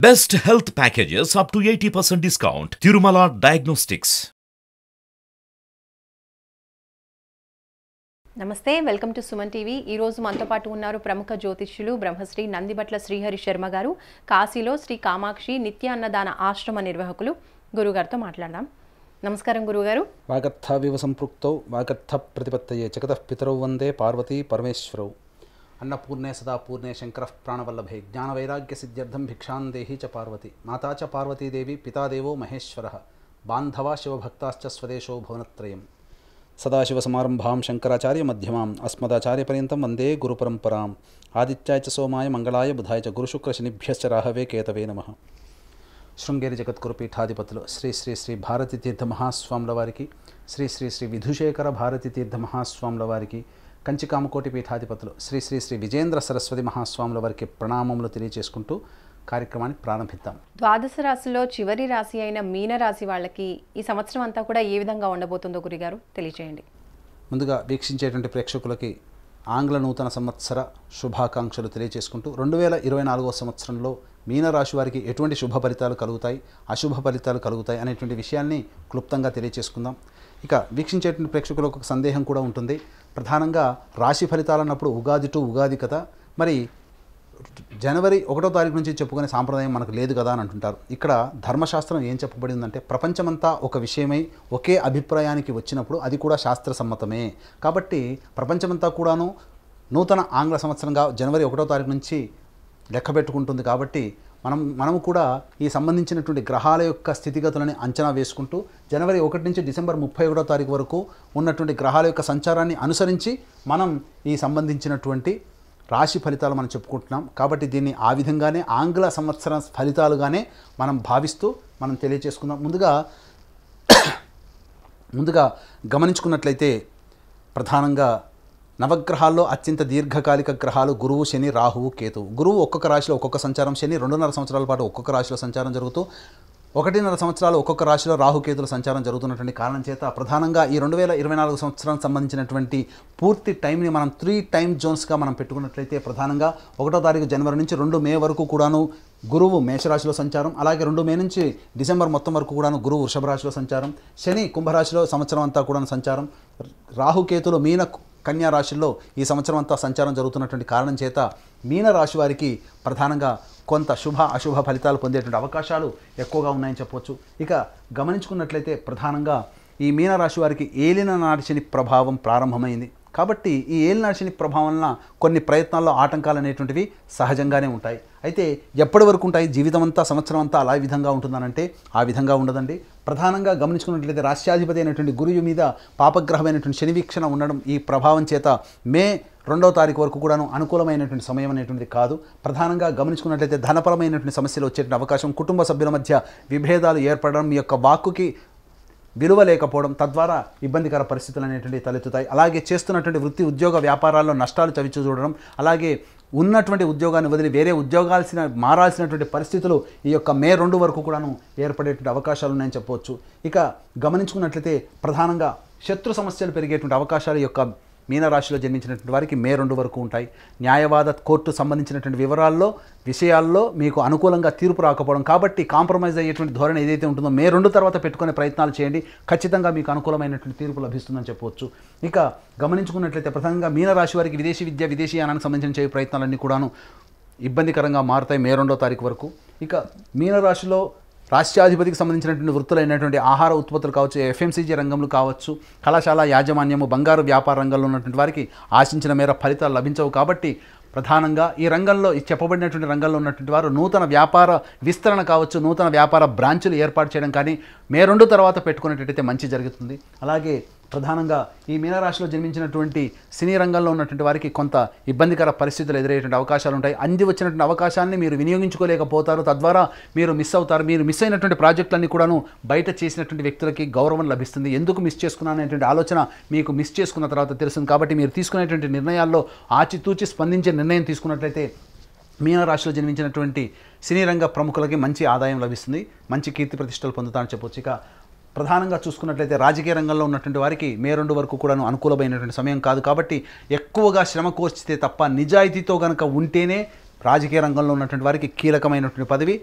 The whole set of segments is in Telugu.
Best health packages up to 80% discount. Tirumala Diagnostics. నమస్తే, వెల్కమ్ టు సుమన్ టీవీ. ఈ రోజు మనతో పాటు ఉన్నారు ప్రముఖ జ్యోతిష్యులు బ్రహ్మశ్రీ నందిబట్ల శ్రీహరి శర్మ గారు, కాశీలో శ్రీ కామాక్షి నిత్య అన్నదాన ఆశ్రమ నిర్వాహకులు. గురుగారితో మాట్లాడదాం. నమస్కారం గురుగారు. వాగర్థావివ సంపృక్తౌ వాగర్థ ప్రతిపత్తయే జగతః పితరౌ వందే పార్వతీ పరమేశ్వరౌ. అన్నపూర్ణే సదా పూర్ణే శంకరః ప్రాణవల్లభే జ్ఞానవైరాగ్య సిద్ధ్యర్థం భిక్షాం దేహి చ పార్వతి. మాతా చ పార్వతీదేవి పితాదేవో మహేశ్వరః బాంధవా శివభక్తాశ్చ స్వదేశో భువనత్రయం. సదాశివసమారంభాం శంకరాచార్య మధ్యమాం అస్మదాచార్యపర్యంతం వందే గురుపరంపరాం. ఆదిత్యాయ చ సోమాయ మంగళాయ బుధాయ చ గురుశుక్రశనిభ్యశ్చ రాహవే కేతవే నమః. శృంగేరి జగద్గురు పీఠాధిపతులు శ్రీ శ్రీ శ్రీ భారతీ తీర్థ మహాస్వాముల వారికి, శ్రీ శ్రీ శ్రీ విధుశేఖర భారతీ తీర్థ మహాస్వాముల వారికి, కంచికామకోటి పీఠాధిపతులు శ్రీ శ్రీ శ్రీ విజేంద్ర సరస్వతి మహాస్వాముల వారికి ప్రణామములు తెలియజేసుకుంటూ కార్యక్రమాన్ని ప్రారంభిద్దాం. ద్వాదశ రాశిలో చివరి రాశి అయిన మీన రాశి వాళ్ళకి ఈ సంవత్సరం అంతా కూడా ఏ విధంగా ఉండబోతుందో గురుగారు తెలియజేయండి. ముందుగా వీక్షించేటువంటి ప్రేక్షకులకి ఆంగ్ల నూతన సంవత్సర శుభాకాంక్షలు తెలియజేసుకుంటూ 2024 సంవత్సరంలో మీనరాశి వారికి ఎటువంటి శుభ ఫలితాలు కలుగుతాయి, అశుభ ఫలితాలు కలుగుతాయి అనేటువంటి విషయాన్ని క్లుప్తంగా తెలియజేసుకుందాం. ఇక వీక్షించేటువంటి ప్రేక్షకులకు ఒక సందేహం కూడా ఉంటుంది. ప్రధానంగా రాశి ఫలితాలు అన్నప్పుడు ఉగాది టు ఉగాది కదా, మరి జనవరి 1వ తారీఖు నుంచి చెప్పుకునే సాంప్రదాయం మనకు లేదు కదా అని అంటుంటారు. ఇక్కడ ధర్మశాస్త్రం ఏం చెప్పబడిందంటే, ప్రపంచమంతా ఒక విషయమై ఒకే అభిప్రాయానికి వచ్చినప్పుడు అది కూడా శాస్త్ర సమ్మతమే. కాబట్టి ప్రపంచమంతా కూడాను నూతన ఆంగ్ల సంవత్సరంగా జనవరి 1వ తారీఖు నుంచి లెక్క పెట్టుకుంటుంది. కాబట్టి మనము కూడా ఈ సంబంధించినటువంటి గ్రహాల యొక్క స్థితిగతులని అంచనా వేసుకుంటూ జనవరి 1 నుంచి డిసెంబర్ 31వ తారీఖు వరకు ఉన్నటువంటి గ్రహాల యొక్క సంచారాన్ని అనుసరించి మనం ఈ సంబంధించినటువంటి రాశి ఫలితాలు మనం చెప్పుకుంటున్నాం. కాబట్టి దీన్ని ఆ విధంగానే ఆంగ్ల సంవత్సర ఫలితాలుగానే మనం భావిస్తూ మనం తెలియజేసుకుందాం. ముందుగా గమనించుకున్నట్లయితే ప్రధానంగా నవగ్రహాల్లో అత్యంత దీర్ఘకాలిక గ్రహాలు గురువు, శని, రాహువు, కేతువు. గురువు ఒక్కొక్క రాశిలో ఒక్కొక్క సంచారం, శని 2.5 సంవత్సరాల పాటు ఒక్కొక్క రాశిలో సంచారం జరుగుతూ 1.5 సంవత్సరాలు ఒక్కొక్క రాశిలో రాహుకేతుల సంచారం జరుగుతున్నటువంటి కారణం చేత ప్రధానంగా ఈ 2024 సంవత్సరానికి సంబంధించినటువంటి పూర్తి టైంని మనం 3 టైమ్ జోన్స్గా మనం పెట్టుకున్నట్లయితే ప్రధానంగా 1వ తారీఖు జనవరి నుంచి 2 మే వరకు కూడాను గురువు మేషరాశిలో సంచారం, అలాగే 2 మే నుంచి డిసెంబర్ మొత్తం వరకు కూడాను గురువు వృషభ రాశిలో సంచారం, శని కుంభరాశిలో సంవత్సరం అంతా కూడా సంచారం, రాహుకేతులు మీన కన్యా రాశుల్లో ఈ సంవత్సరం అంతా సంచారం జరుగుతున్నటువంటి కారణం చేత మీనరాశి వారికి ప్రధానంగా కొంత శుభ అశుభ ఫలితాలు పొందేటువంటి అవకాశాలు ఎక్కువగా ఉన్నాయని చెప్పవచ్చు. ఇక గమనించుకున్నట్లయితే ప్రధానంగా ఈ మీనరాశి వారికి ఏలినాటి శని ప్రభావం ప్రారంభమైంది. కాబట్టి ఈ ఏలినాటి శని ప్రభావం వలన కొన్ని ప్రయత్నాల్లో ఆటంకాలు అనేటువంటివి సహజంగానే ఉంటాయి. అయితే ఎప్పటి వరకు ఉంటాయి? జీవితం అంతా, సంవత్సరం అంతా అలా విధంగా ఉంటుందనంటే ఆ విధంగా ఉండదండి. ప్రధానంగా గమనించుకున్నట్లయితే రాష్ట్రాధిపతి అయినటువంటి గురువు మీద పాపగ్రహమైనటువంటి శని వీక్షణ ఉండడం ఈ ప్రభావం చేత మే 2వ తారీఖు వరకు కూడాను అనుకూలమైనటువంటి సమయం అనేటువంటిది కాదు. ప్రధానంగా గమనించుకున్నట్లయితే ధనపరమైనటువంటి సమస్యలు వచ్చేటువంటి అవకాశం, కుటుంబ సభ్యుల మధ్య విభేదాలు ఏర్పడడం, మీ యొక్క వాక్కుకి విలువ లేకపోవడం, తద్వారా ఇబ్బందికర పరిస్థితులు అనేటువంటివి తలెత్తుతాయి. అలాగే చేస్తున్నటువంటి వృత్తి, ఉద్యోగ, వ్యాపారాల్లో నష్టాలు చవిచూ చూడడం, అలాగే ఉన్నటువంటి ఉద్యోగాన్ని వదిలి వేరే మారాల్సినటువంటి పరిస్థితులు ఈ యొక్క మే 2 వరకు కూడాను ఏర్పడేటువంటి అవకాశాలు ఉన్నాయని చెప్పవచ్చు. ఇక గమనించుకున్నట్లయితే ప్రధానంగా శత్రు సమస్యలు పెరిగేటువంటి అవకాశాలు ఈ యొక్క మీనరాశిలో జన్మించినటువంటి వారికి మే 2 వరకు ఉంటాయి. న్యాయవాద కోర్టు సంబంధించినటువంటి విషయాల్లో మీకు అనుకూలంగా తీర్పు రాకపోవడం, కాబట్టి కాంప్రమైజ్ అయ్యేటువంటి ధోరణి ఏదైతే ఉంటుందో మే 2 తర్వాత పెట్టుకునే ప్రయత్నాలు చేయండి. ఖచ్చితంగా మీకు అనుకూలమైనటువంటి తీర్పు లభిస్తుందని చెప్పవచ్చు. ఇక గమనించుకున్నట్లయితే ప్రధానంగా మీనరాశి వారికి విదేశీ విద్య, విదేశీయానానికి సంబంధించిన చేయ ప్రయత్నాలన్నీ కూడాను ఇబ్బందికరంగా మారుతాయి మే 2వ తారీఖు వరకు. ఇక మీనరాశిలో రాష్ట్రాధిపతికి సంబంధించినటువంటి వృత్తులైనటువంటి ఆహార ఉత్పత్తులు కావచ్చు, ఎఫ్ఎంసీజీ రంగంలో కావచ్చు, కళాశాల యాజమాన్యము, బంగారు వ్యాపార రంగంలో ఉన్నటువంటి వారికి ఆశించిన మేర ఫలితాలు లభించవు. కాబట్టి ప్రధానంగా ఈ రంగంలో చెప్పబడినటువంటి రంగంలో ఉన్నటువంటి వారు నూతన వ్యాపార విస్తరణ కావచ్చు, నూతన వ్యాపార బ్రాంచులు ఏర్పాటు చేయడం కానీ మే 2 తర్వాత పెట్టుకునేటట్టయితే మంచి జరుగుతుంది. అలాగే ప్రధానంగా ఈ మీనరాశిలో జన్మించినటువంటి సినీ రంగంలో ఉన్నటువంటి వారికి కొంత ఇబ్బందికర పరిస్థితులు ఎదురయ్యేటువంటి అవకాశాలు ఉంటాయి. అంది వచ్చినటువంటి అవకాశాన్ని మీరు వినియోగించుకోలేకపోతారు, తద్వారా మీరు మిస్ అవుతారు. మీరు మిస్ అయినటువంటి ప్రాజెక్టులన్నీ కూడాను బయట చేసినటువంటి వ్యక్తులకి గౌరవం లభిస్తుంది. ఎందుకు మిస్ చేసుకున్నాననేటువంటి ఆలోచన మీకు మిస్ చేసుకున్న తర్వాత తెలుస్తుంది. కాబట్టి మీరు తీసుకునేటువంటి నిర్ణయాల్లో ఆచితూచి స్పందించే నిర్ణయం తీసుకున్నట్లయితే మీనరాశిలో జన్మించినటువంటి సినీ రంగ ప్రముఖులకి మంచి ఆదాయం లభిస్తుంది, మంచి కీర్తి ప్రతిష్టలు పొందుతారని చెప్పవచ్చు. ఇక ప్రధానంగా చూసుకున్నట్లయితే రాజకీయ రంగంలో ఉన్నటువంటి వారికి మే 2 వరకు కూడాను అనుకూలమైనటువంటి సమయం కాదు. కాబట్టి ఎక్కువగా శ్రమ కోర్చితే తప్ప నిజాయితీతో కనుక ఉంటేనే రాజకీయ రంగంలో ఉన్నటువంటి వారికి కీలకమైనటువంటి పదవి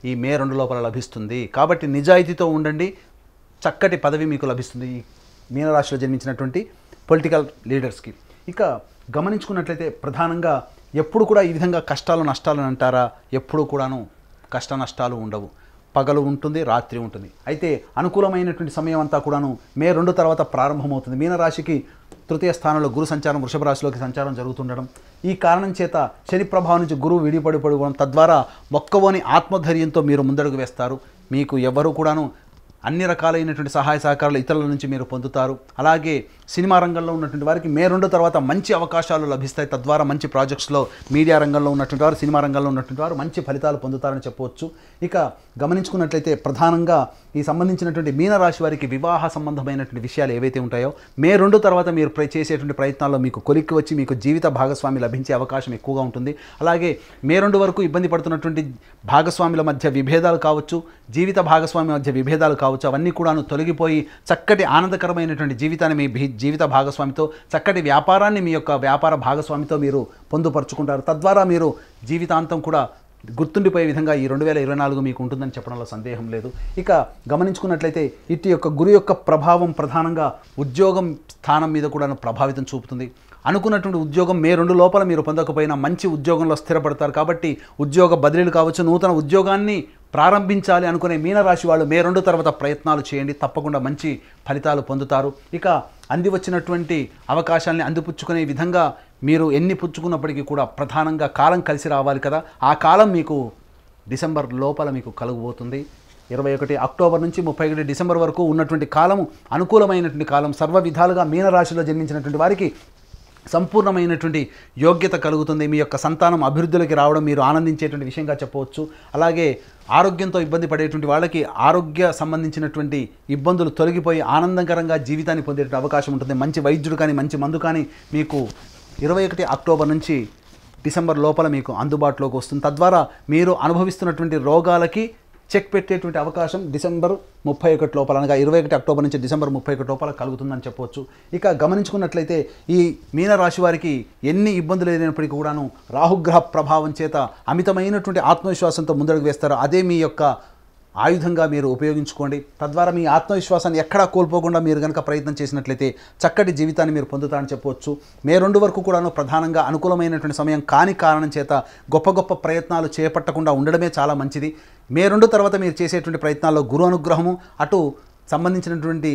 ఈ మే 2 లోపల లభిస్తుంది. కాబట్టి నిజాయితీతో ఉండండి, చక్కటి పదవి మీకు లభిస్తుంది ఈ మీనరాశిలో జన్మించినటువంటి పొలిటికల్ లీడర్స్కి. ఇక గమనించుకున్నట్లయితే ప్రధానంగా ఎప్పుడు కూడా ఈ విధంగా కష్టాలు నష్టాలు అంటారా, ఎప్పుడు కూడాను కష్ట నష్టాలు ఉండవు. పగలు ఉంటుంది, రాత్రి ఉంటుంది. అయితే అనుకూలమైనటువంటి సమయం అంతా కూడాను మే 2 తర్వాత ప్రారంభమవుతుంది. మీనరాశికి తృతీయ స్థానంలో గురు సంచారం వృషభ రాశిలోకి సంచారం జరుగుతుండడం, ఈ కారణం చేత శని ప్రభావం నుంచి గురువు విడిపడిపోవడం, తద్వారా మొక్కవోని ఆత్మధైర్యంతో మీరు ముందడుగు వేస్తారు. మీకు ఎవరు కూడాను అన్ని రకాలైనటువంటి సహాయ సహకారాలు ఇతరుల నుంచి మీరు పొందుతారు. అలాగే సినిమా రంగంలో ఉన్నటువంటి వారికి మే 2 తర్వాత మంచి అవకాశాలు లభిస్తాయి. తద్వారా మంచి ప్రాజెక్ట్స్లో మీడియా రంగంలో ఉన్నటువంటి వారు, సినిమా రంగంలో ఉన్నటువంటి వారు మంచి ఫలితాలు పొందుతారని చెప్పవచ్చు. ఇక గమనించుకున్నట్లయితే ప్రధానంగా ఈ సంబంధించినటువంటి మీనరాశి వారికి వివాహ సంబంధమైనటువంటి విషయాలు ఏవైతే ఉంటాయో మే 2 తర్వాత మీరు చేసేటువంటి ప్రయత్నాల్లో మీకు కొలిక్కి వచ్చి మీకు జీవిత భాగస్వామి లభించే అవకాశం ఎక్కువగా ఉంటుంది. అలాగే మే 2 వరకు ఇబ్బంది పడుతున్నటువంటి భాగస్వాముల మధ్య విభేదాలు కావచ్చు, జీవిత భాగస్వామి మధ్య విభేదాలు కావచ్చు, అవన్నీ కూడాను తొలగిపోయి చక్కటి ఆనందకరమైనటువంటి జీవితాన్ని మీ జీవిత భాగస్వామితో, చక్కటి వ్యాపారాన్ని మీ యొక్క వ్యాపార భాగస్వామితో మీరు పొందుపరుచుకుంటారు. తద్వారా మీరు జీవితాంతం కూడా గుర్తుండిపోయే విధంగా ఈ 2024 మీకు ఉంటుందని చెప్పడంలో సందేహం లేదు. ఇక గమనించుకున్నట్లయితే ఇటు యొక్క గురు యొక్క ప్రభావం ప్రధానంగా ఉద్యోగం స్థానం మీద కూడా ప్రభావితం చూపుతుంది. అనుకున్నటువంటి ఉద్యోగం మే 2 లోపల మీరు పొందకపోయినా మంచి ఉద్యోగంలో స్థిరపడతారు. కాబట్టి ఉద్యోగ బదిలీలు కావచ్చు, నూతన ఉద్యోగాన్ని ప్రారంభించాలి అనుకునే మీనరాశి వాళ్ళు మే 2 తర్వాత ప్రయత్నాలు చేయండి, తప్పకుండా మంచి ఫలితాలు పొందుతారు. ఇక అంది వచ్చినటువంటి అవకాశాలని అందిపుచ్చుకునే విధంగా మీరు ఎన్ని పుచ్చుకున్నప్పటికీ కూడా ప్రధానంగా కాలం కలిసి రావాలి కదా, ఆ కాలం మీకు డిసెంబర్ లోపల మీకు కలుగబోతుంది. 21 అక్టోబర్ నుంచి 31 డిసెంబర్ వరకు ఉన్నటువంటి కాలము అనుకూలమైనటువంటి కాలం. సర్వ విధాలుగా మీనరాశిలో జన్మించినటువంటి వారికి సంపూర్ణమైనటువంటి యోగ్యత కలుగుతుంది. మీ యొక్క సంతానం అభివృద్ధిలోకి రావడం మీరు ఆనందించేటువంటి విషయంగా చెప్పవచ్చు. అలాగే ఆరోగ్యంతో ఇబ్బంది పడేటువంటి వాళ్ళకి ఆరోగ్య సంబంధించినటువంటి ఇబ్బందులు తొలగిపోయి ఆనందకరంగా జీవితాన్ని పొందేటువంటి అవకాశం ఉంటుంది. మంచి వైద్యుడు కానీ మంచి మందు కానీ మీకు 21 అక్టోబర్ నుంచి డిసెంబర్ లోపల మీకు అందుబాటులోకి వస్తుంది. తద్వారా మీరు అనుభవిస్తున్నటువంటి రోగాలకి చెక్ పెట్టేటువంటి అవకాశం డిసెంబర్ 31 లోపల, అనగా 21 అక్టోబర్ నుంచి డిసెంబర్ 31 లోపల కలుగుతుందని చెప్పవచ్చు. ఇక గమనించుకున్నట్లయితే ఈ మీనరాశి వారికి ఎన్ని ఇబ్బందులు లేనప్పటికీ కూడాను రాహుగ్రహ ప్రభావం చేత అమితమైనటువంటి ఆత్మవిశ్వాసంతో ముందడుగు వేస్తారు. అదే మీ యొక్క ఆయుధంగా మీరు ఉపయోగించుకోండి. తద్వారా మీ ఆత్మవిశ్వాసాన్ని ఎక్కడా కోల్పోకుండా మీరు కనుక ప్రయత్నం చేసినట్లయితే చక్కటి జీవితాన్ని మీరు పొందుతారని చెప్పవచ్చు. మే 2 వరకు కూడాను ప్రధానంగా అనుకూలమైనటువంటి సమయం కాని కారణం చేత గొప్ప గొప్ప ప్రయత్నాలు చేపట్టకుండా ఉండడమే చాలా మంచిది. మే 2 తర్వాత మీరు చేసేటువంటి ప్రయత్నాల్లో గురు అనుగ్రహము, అటు సంబంధించినటువంటి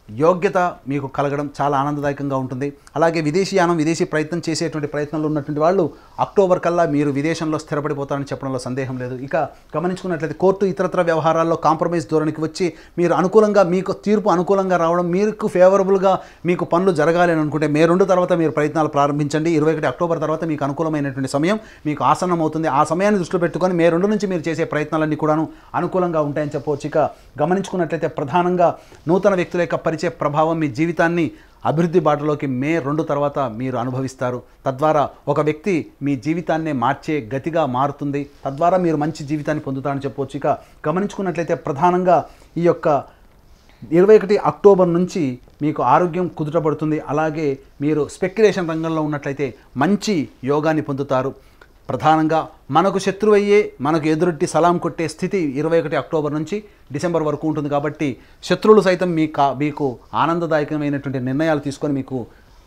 యోగ్యత మీకు కలగడం చాలా ఆనందదాయకంగా ఉంటుంది. అలాగే విదేశీయానం, విదేశీ ప్రయత్నం చేసేటువంటి ప్రయత్నంలో ఉన్నటువంటి వాళ్ళు అక్టోబర్ కల్లా మీరు విదేశంలో స్థిరపడిపోతారని చెప్పడంలో సందేహం లేదు. ఇక గమనించుకున్నట్లయితే కోర్టు ఇతరత్ర వ్యవహారాల్లో కాంప్రమైజ్ ధోరణికి వచ్చి మీరు అనుకూలంగా మీకు తీర్పు అనుకూలంగా రావడం, మీకు ఫేవరబుల్గా మీకు పనులు జరగాలి అని అనుకుంటే మే 2 తర్వాత మీరు ప్రయత్నాలు ప్రారంభించండి. 21 అక్టోబర్ తర్వాత మీకు అనుకూలమైనటువంటి సమయం మీకు ఆసన్నం అవుతుంది. ఆ సమయాన్ని దృష్టిలో పెట్టుకొని మే 2 నుంచి మీరు చేసే ప్రయత్నాలన్నీ కూడాను అనుకూలంగా ఉంటాయని చెప్పవచ్చు. ఇక గమనించుకున్నట్లయితే ప్రధానంగా నూతన వ్యక్తుల యొక్క పరిచయ ప్రభావం మీ జీవితాన్ని అభివృద్ధి బాటలోకి మే 2 తర్వాత మీరు అనుభవిస్తారు. తద్వారా ఒక వ్యక్తి మీ జీవితాన్నే మార్చే గతిగా మారుతుంది. తద్వారా మీరు మంచి జీవితాన్ని పొందుతారని చెప్పవచ్చు. ఇక గమనించుకున్నట్లయితే ప్రధానంగా ఈ యొక్క 21 అక్టోబర్ నుంచి మీకు ఆరోగ్యం కుదుటపడుతుంది. అలాగే మీరు స్పెక్యులేషన్ రంగంలో ఉన్నట్లయితే మంచి యోగాన్ని పొందుతారు. ప్రధానంగా మనకు శత్రువయ్యే మనకు ఎదురొట్టి సలాం కొట్టే స్థితి 21 అక్టోబర్ నుంచి డిసెంబర్ వరకు ఉంటుంది. కాబట్టి శత్రువులు సైతం మీకు ఆనందదాయకమైనటువంటి నిర్ణయాలు తీసుకొని మీకు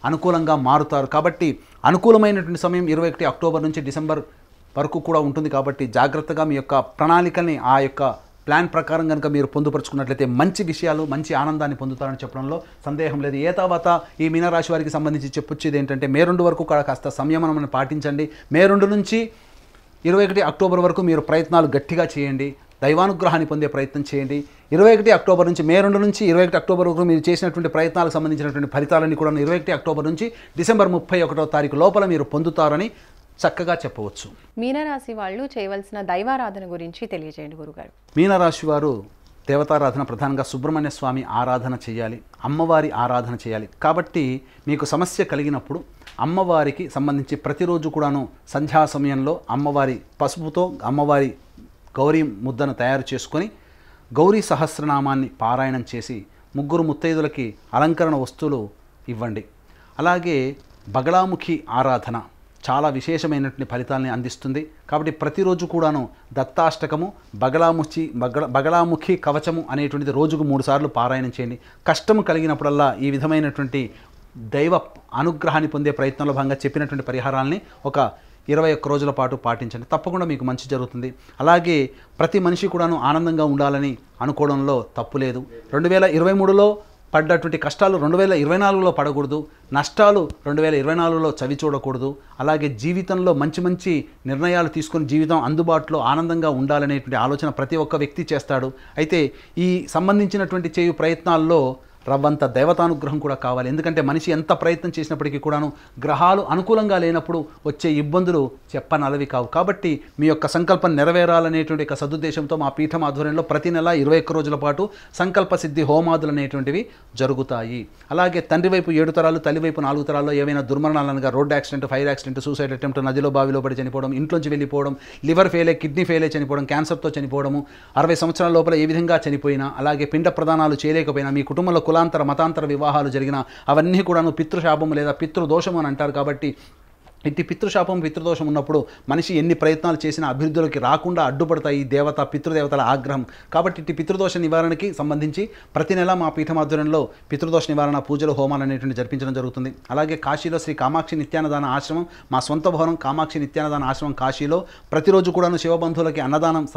అనుకూలంగా మారుతారు. కాబట్టి అనుకూలమైనటువంటి సమయం 21 అక్టోబర్ నుంచి డిసెంబర్ వరకు కూడా ఉంటుంది. కాబట్టి జాగ్రత్తగా మీ యొక్క ప్రణాళికల్ని ఆ యొక్క ప్లాన్ ప్రకారం కనుక మీరు పొందుపరుచుకున్నట్లయితే మంచి విషయాలు, మంచి ఆనందాన్ని పొందుతారని చెప్పడంలో సందేహం లేదు. ఏ తర్వాత ఈ మీనరాశి వారికి సంబంధించి చెప్పొచ్చేది ఏంటంటే మే 2 వరకు కూడా కాస్త సంయమనం పాటించండి. మే 2 నుంచి 21 అక్టోబర్ వరకు మీరు ప్రయత్నాలు గట్టిగా చేయండి, దైవానుగ్రహాన్ని పొందే ప్రయత్నం చేయండి. 21 అక్టోబర్ నుంచి మే 2 నుంచి 21 అక్టోబర్ వరకు మీరు చేసినటువంటి ప్రయత్నాలకు సంబంధించినటువంటి ఫలితాలన్నీ కూడా 21 అక్టోబర్ నుంచి డిసెంబర్ 31వ తారీఖు లోపల మీరు పొందుతారని చక్కగా చెప్పవచ్చు. మీనరాశి వాళ్ళు చేయవలసిన దైవారాధన గురించి తెలియజేయండి గురుగారు. మీనరాశి వారు దేవతారాధన ప్రధానంగా సుబ్రహ్మణ్య స్వామి ఆరాధన చేయాలి, అమ్మవారి ఆరాధన చేయాలి. కాబట్టి మీకు సమస్య కలిగినప్పుడు అమ్మవారికి సంబంధించి ప్రతిరోజు కూడాను సంధ్యా సమయంలో అమ్మవారి పసుపుతో అమ్మవారి గౌరీ ముద్దను తయారు చేసుకొని గౌరీ సహస్రనామాన్ని పారాయణం చేసి 3 ముత్తైదులకి అలంకరణ వస్తువులు ఇవ్వండి. అలాగే బగళాముఖి ఆరాధన చాలా విశేషమైనటువంటి ఫలితాలని అందిస్తుంది. కాబట్టి ప్రతిరోజు కూడాను దత్తాష్టకము, బగళాముఖి కవచము అనేటువంటిది రోజుకు 3 సార్లు పారాయణం చేయండి. కష్టము కలిగినప్పుడల్లా ఈ విధమైనటువంటి దైవ అనుగ్రహాన్ని పొందే ప్రయత్నంలో భాగంగా చెప్పినటువంటి పరిహారాలని ఒక 21 రోజుల పాటు పాటించండి. తప్పకుండా మీకు మంచి జరుగుతుంది. అలాగే ప్రతి మనిషి కూడాను ఆనందంగా ఉండాలని అనుకోవడంలో తప్పు లేదు. 2023లో పడ్డటువంటి కష్టాలు 2024లో పడకూడదు, నష్టాలు 2024లో చవి చూడకూడదు. అలాగే జీవితంలో మంచి మంచి నిర్ణయాలు తీసుకొని జీవితం అందుబాటులో ఆనందంగా ఉండాలనేటువంటి ఆలోచన ప్రతి ఒక్క వ్యక్తి చేస్తాడు. అయితే ఈ సంబంధించినటువంటి చేయు ప్రయత్నాల్లో రవ్వంత దైవతానుగ్రహం కూడా కావాలి. ఎందుకంటే మనిషి ఎంత ప్రయత్నం చేసినప్పటికీ కూడాను గ్రహాలు అనుకూలంగా లేనప్పుడు వచ్చే ఇబ్బందులు చెప్పనలవి కావు. కాబట్టి మీ యొక్క సంకల్పం నెరవేరాలనేటువంటి ఒక సదుద్దేశంతో మా పీఠం ఆధ్వర్యంలో ప్రతి నెల 21 రోజుల పాటు సంకల్ప సిద్ధి హోమాదులు అనేటువంటివి జరుగుతాయి. అలాగే తండ్రి వైపు 7 తరాలు, తల్లి వైపు 4 తరాల్లో ఏవైనా దుర్మరణాలనగా road accident, fire accident, suicide attempt, నదిలో బావిలో పడి చనిపోవడం, ఇంట్లోంచి వెళ్ళిపోవడం, లివర్ ఫెయిలే, కిడ్నీ ఫెయిలే చనిపోవడం, క్యాన్సర్తో చనిపోవడము, 60 సంవత్సరాల లోపల ఏ విధంగా చనిపోయినా, అలాగే పిండ ప్రదానాలు చేయలేకపోయినా, మీ కుటుంబంలో కులాంతర మతాంతర వివాహాలు జరిగిన అవన్నీ కూడాను పితృశాపము లేదా పితృదోషము అని అంటారు. కాబట్టి ఇట్టి పితృశాపం, పితృదోషం ఉన్నప్పుడు మనిషి ఎన్ని ప్రయత్నాలు చేసినా అభివృద్ధిలోకి రాకుండా అడ్డుపడతాయి ఈ దేవత, పితృదేవతల ఆగ్రహం. కాబట్టి ఇట్టి పితృదోష నివారణకి సంబంధించి ప్రతి నెల మా పీఠమాధ్వర్యంలో పితృదోష నివారణ పూజలు, హోమాలు అనేటువంటి జరిపించడం జరుగుతుంది. అలాగే కాశీలో శ్రీ కామాక్షి నిత్యాన్నదాన ఆశ్రమం, మా సొంత భవనం కామాక్షి నిత్యాన్నదాన ఆశ్రమం కాశీలో ప్రతిరోజు కూడాను శివబంధువులకి అన్నదానం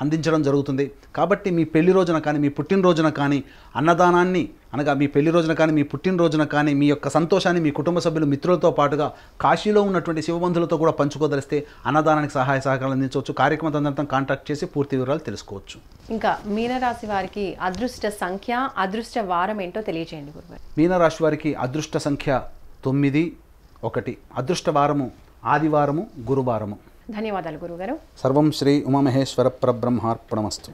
అందించడం జరుగుతుంది. కాబట్టి మీ పెళ్లి రోజున కానీ, మీ పుట్టినరోజున కానీ అన్నదానాన్ని, అనగా మీ పెళ్లి రోజున కానీ, మీ పుట్టినరోజున కానీ మీ యొక్క సంతోషాన్ని మీ కుటుంబ సభ్యులు, మిత్రులతో పాటుగా కాశీలో ఉన్నటువంటి శివబంధులతో కూడా పంచుకోదలిస్తే అన్నదానానికి సహాయ సహకారాలు అందించవచ్చు. కార్యక్రమం తదనంతరం కాంటాక్ట్ చేసి పూర్తి వివరాలు తెలుసుకోవచ్చు. ఇంకా మీనరాశి వారికి అదృష్ట సంఖ్య, అదృష్ట వారం ఏంటో తెలియజేయండి గురుగారు. మీనరాశి వారికి అదృష్ట సంఖ్య 9, 1. అదృష్ట వారము ఆదివారము, గురువారము. ధన్యవాదాలు గురుగారు. సర్వం శ్రీ ఉమామహేశ్వర పరబ్రహ్మార్పణమస్తు.